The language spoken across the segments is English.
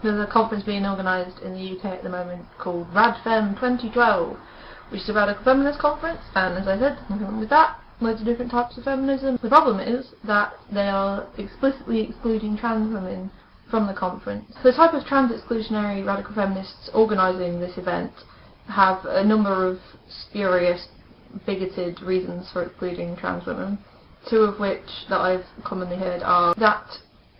There's a conference being organised in the UK at the moment called RadFem 2012, which is a radical feminist conference, and as I said, nothing wrong with that. Loads of different types of feminism. The problem is that they are explicitly excluding trans women from the conference. The type of trans exclusionary radical feminists organising this event have a number of spurious, bigoted reasons for excluding trans women, two of which that I've commonly heard are that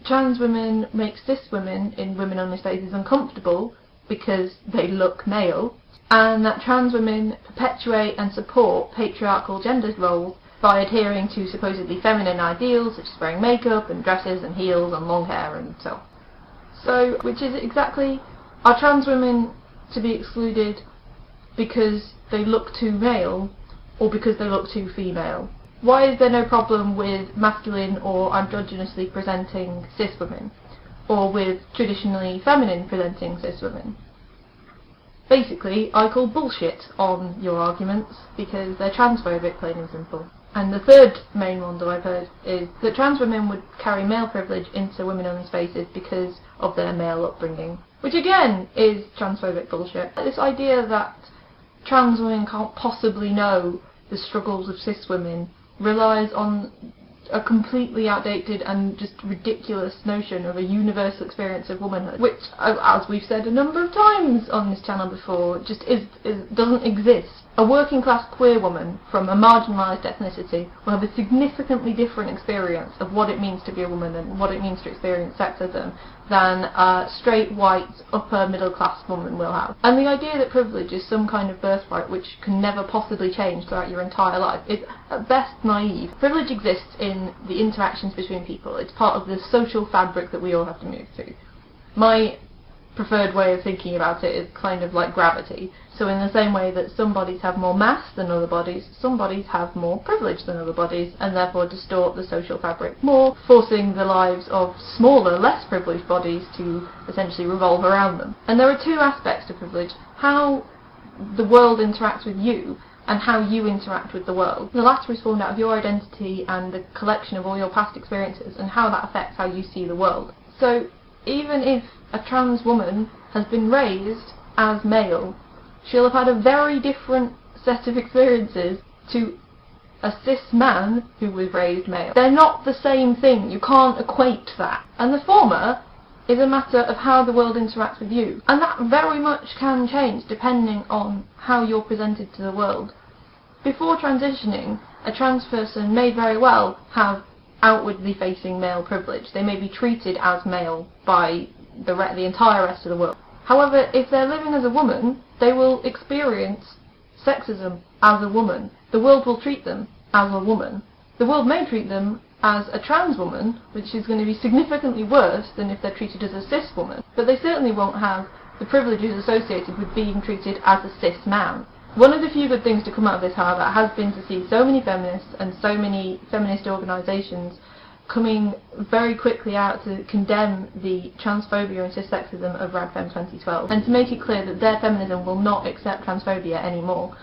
trans women make cis women in women-only spaces uncomfortable because they look male, and that trans women perpetuate and support patriarchal gender roles by adhering to supposedly feminine ideals such as wearing makeup and dresses and heels and long hair and so on. So, which is exactly, are trans women to be excluded because they look too male or because they look too female? Why is there no problem with masculine or androgynously presenting cis women, or with traditionally feminine presenting cis women? Basically, I call bullshit on your arguments because they're transphobic, plain and simple. And the third main one that I've heard is that trans women would carry male privilege into women-only spaces because of their male upbringing, which again is transphobic bullshit. This idea that trans women can't possibly know the struggles of cis women relies on a completely outdated and just ridiculous notion of a universal experience of womanhood, which, as we've said a number of times on this channel before, just doesn't exist. A working class queer woman from a marginalised ethnicity will have a significantly different experience of what it means to be a woman and what it means to experience sexism than a straight, white, upper middle class woman will have. And the idea that privilege is some kind of birthright which can never possibly change throughout your entire life is at best naive. Privilege exists in the interactions between people. It's part of the social fabric that we all have to move through. My preferred way of thinking about it is kind of like gravity. So in the same way that some bodies have more mass than other bodies, some bodies have more privilege than other bodies, and therefore distort the social fabric more, forcing the lives of smaller, less privileged bodies to essentially revolve around them. And there are two aspects to privilege: how the world interacts with you, and how you interact with the world. The latter is formed out of your identity and the collection of all your past experiences, and how that affects how you see the world. So even if a trans woman has been raised as male, she'll have had a very different set of experiences to a cis man who was raised male. They're not the same thing. You can't equate that. And the former is a matter of how the world interacts with you. And that very much can change depending on how you're presented to the world. Before transitioning, a trans person may very well have outwardly facing male privilege. They may be treated as male by the entire rest of the world. However, if they're living as a woman, they will experience sexism as a woman. The world will treat them as a woman. The world may treat them as a trans woman, which is going to be significantly worse than if they're treated as a cis woman, but they certainly won't have the privileges associated with being treated as a cis man. One of the few good things to come out of this, however, has been to see so many feminists and so many feminist organisations coming very quickly out to condemn the transphobia and cissexism of RadFem 2012, and to make it clear that their feminism will not accept transphobia anymore.